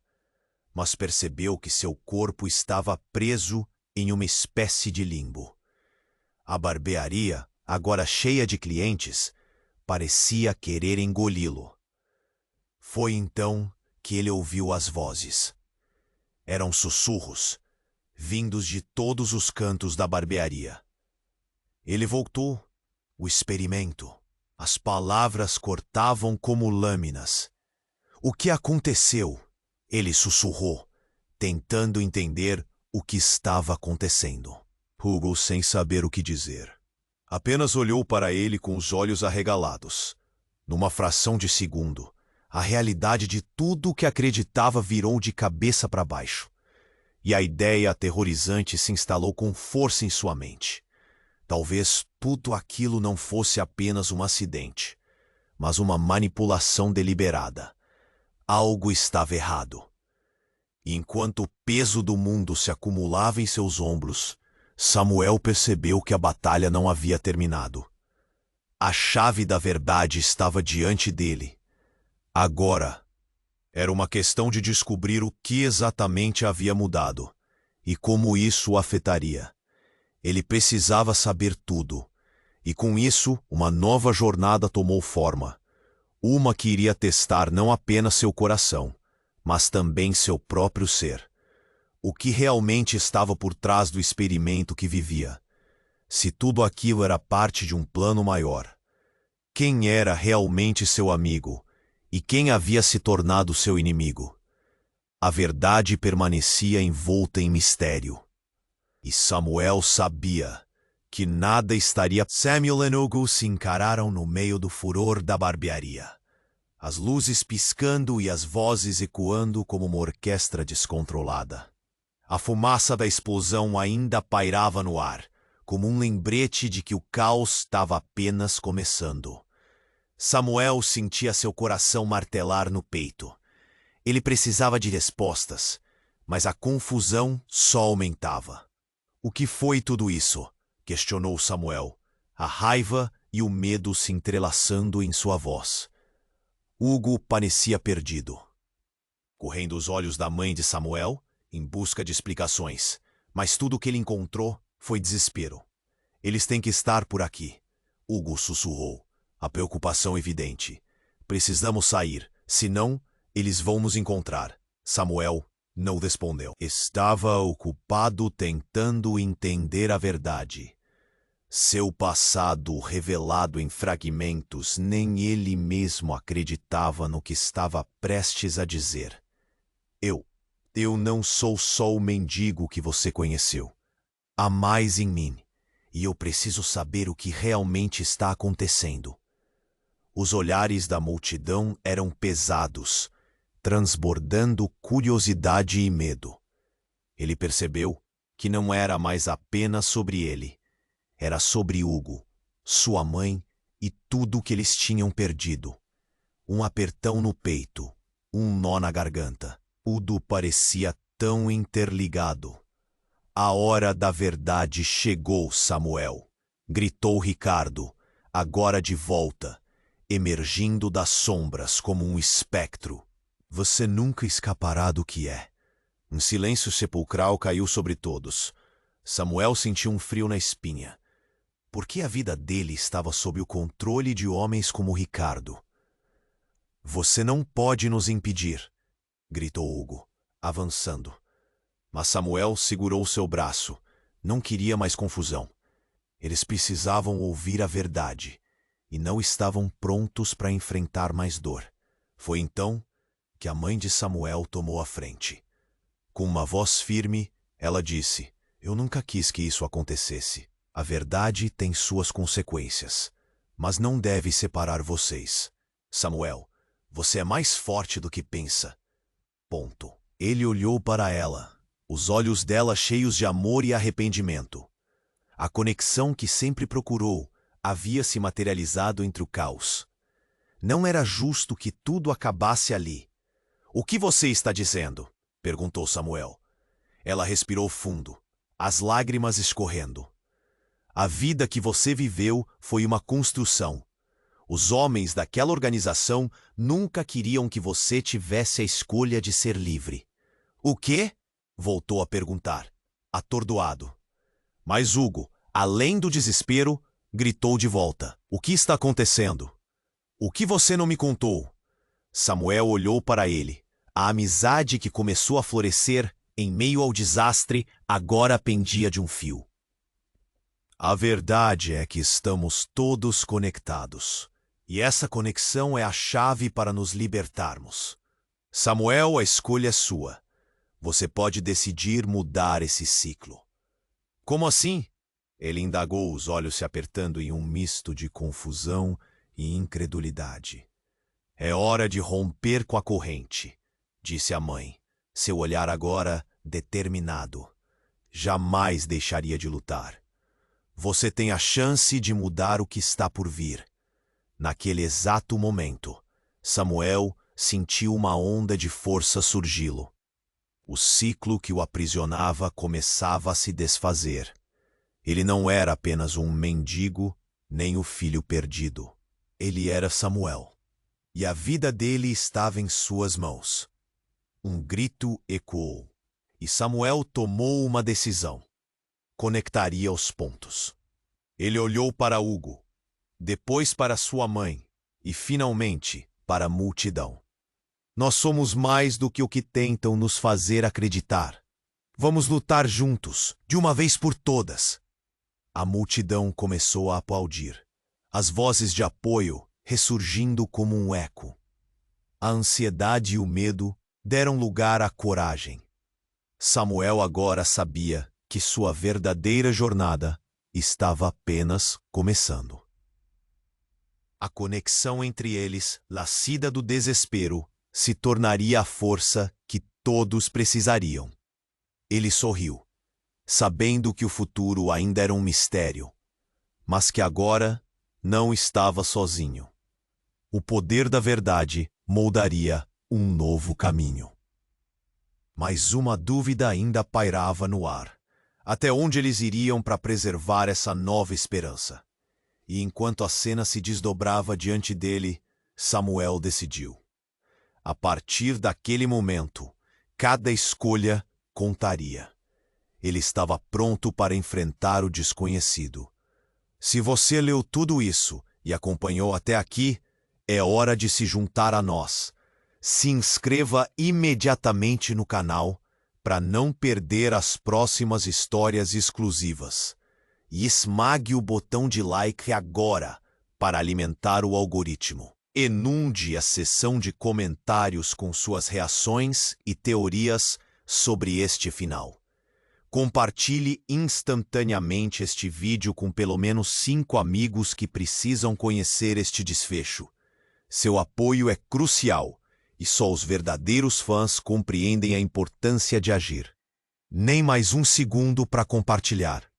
mas percebeu que seu corpo estava preso em uma espécie de limbo. A barbearia, agora cheia de clientes, parecia querer engoli-lo. Foi então que ele ouviu as vozes. Eram sussurros, vindos de todos os cantos da barbearia. Ele voltou, o experimento. As palavras cortavam como lâminas. "O que aconteceu?" Ele sussurrou, tentando entender o que estava acontecendo. Hugo, sem saber o que dizer, apenas olhou para ele com os olhos arregalados. Numa fração de segundo, a realidade de tudo o que acreditava virou de cabeça para baixo. E a ideia aterrorizante se instalou com força em sua mente. Talvez tudo aquilo não fosse apenas um acidente, mas uma manipulação deliberada. Algo estava errado. E enquanto o peso do mundo se acumulava em seus ombros, Samuel percebeu que a batalha não havia terminado. A chave da verdade estava diante dele. Agora, era uma questão de descobrir o que exatamente havia mudado e como isso o afetaria. Ele precisava saber tudo, e com isso uma nova jornada tomou forma. Uma que iria testar não apenas seu coração, mas também seu próprio ser. O que realmente estava por trás do experimento que vivia? Se tudo aquilo era parte de um plano maior. Quem era realmente seu amigo e quem havia se tornado seu inimigo? A verdade permanecia envolta em mistério. E Samuel sabia que nada estaria. Samuel e Hugo se encararam no meio do furor da barbearia. As luzes piscando e as vozes ecoando como uma orquestra descontrolada. A fumaça da explosão ainda pairava no ar, como um lembrete de que o caos estava apenas começando. Samuel sentia seu coração martelar no peito. Ele precisava de respostas, mas a confusão só aumentava. O que foi tudo isso? Questionou Samuel, a raiva e o medo se entrelaçando em sua voz. Hugo parecia perdido. Correndo os olhos da mãe de Samuel, em busca de explicações, mas tudo o que ele encontrou foi desespero. Eles têm que estar por aqui. Hugo sussurrou, a preocupação evidente. Precisamos sair, senão eles vão nos encontrar. Samuel não respondeu. Estava ocupado tentando entender a verdade. Seu passado revelado em fragmentos, nem ele mesmo acreditava no que estava prestes a dizer. Eu não sou só o mendigo que você conheceu. Há mais em mim, e eu preciso saber o que realmente está acontecendo. Os olhares da multidão eram pesados, transbordando curiosidade e medo. Ele percebeu que não era mais apenas sobre ele. Era sobre Hugo, sua mãe e tudo o que eles tinham perdido. Um apertão no peito, um nó na garganta. Tudo parecia tão interligado. A hora da verdade chegou, Samuel, gritou Ricardo, agora de volta, emergindo das sombras como um espectro. Você nunca escapará do que é. Um silêncio sepulcral caiu sobre todos. Samuel sentiu um frio na espinha. Por que a vida dele estava sob o controle de homens como Ricardo? Você não pode nos impedir, gritou Hugo, avançando. Mas Samuel segurou seu braço. Não queria mais confusão. Eles precisavam ouvir a verdade e não estavam prontos para enfrentar mais dor. Foi então que a mãe de Samuel tomou a frente. Com uma voz firme, ela disse: Eu nunca quis que isso acontecesse. A verdade tem suas consequências, mas não deve separar vocês. Samuel, você é mais forte do que pensa. Ponto. Ele olhou para ela, os olhos dela cheios de amor e arrependimento. A conexão que sempre procurou havia se materializado entre o caos. Não era justo que tudo acabasse ali. O que você está dizendo? Perguntou Samuel. Ela respirou fundo, as lágrimas escorrendo. A vida que você viveu foi uma construção. Os homens daquela organização nunca queriam que você tivesse a escolha de ser livre. O quê? Voltou a perguntar, atordoado. Mas Hugo, além do desespero, gritou de volta. O que está acontecendo? O que você não me contou? Samuel olhou para ele. A amizade que começou a florescer em meio ao desastre agora pendia de um fio. A verdade é que estamos todos conectados. E essa conexão é a chave para nos libertarmos. Samuel, a escolha é sua. Você pode decidir mudar esse ciclo. Como assim? Ele indagou, os olhos se apertando em um misto de confusão e incredulidade. É hora de romper com a corrente, disse a mãe, seu olhar agora determinado. Jamais deixaria de lutar. Você tem a chance de mudar o que está por vir. Naquele exato momento, Samuel sentiu uma onda de força surgi-lo. O ciclo que o aprisionava começava a se desfazer. Ele não era apenas um mendigo, nem o filho perdido. Ele era Samuel. E a vida dele estava em suas mãos. Um grito ecoou, e Samuel tomou uma decisão. Conectaria os pontos. Ele olhou para Hugo, depois para sua mãe e, finalmente, para a multidão. Nós somos mais do que o que tentam nos fazer acreditar. Vamos lutar juntos, de uma vez por todas. A multidão começou a aplaudir, as vozes de apoio ressurgindo como um eco. A ansiedade e o medo deram lugar à coragem. Samuel agora sabia que sua verdadeira jornada estava apenas começando. A conexão entre eles, nascida do desespero, se tornaria a força que todos precisariam. Ele sorriu, sabendo que o futuro ainda era um mistério, mas que agora não estava sozinho. O poder da verdade moldaria um novo caminho. Mas uma dúvida ainda pairava no ar. Até onde eles iriam para preservar essa nova esperança? E enquanto a cena se desdobrava diante dele, Samuel decidiu. A partir daquele momento, cada escolha contaria. Ele estava pronto para enfrentar o desconhecido. Se você leu tudo isso e acompanhou até aqui, é hora de se juntar a nós. Se inscreva imediatamente no canal para não perder as próximas histórias exclusivas. E esmague o botão de like agora para alimentar o algoritmo. Inunde a seção de comentários com suas reações e teorias sobre este final. Compartilhe instantaneamente este vídeo com pelo menos 5 amigos que precisam conhecer este desfecho. Seu apoio é crucial e só os verdadeiros fãs compreendem a importância de agir. Nem mais um segundo para compartilhar.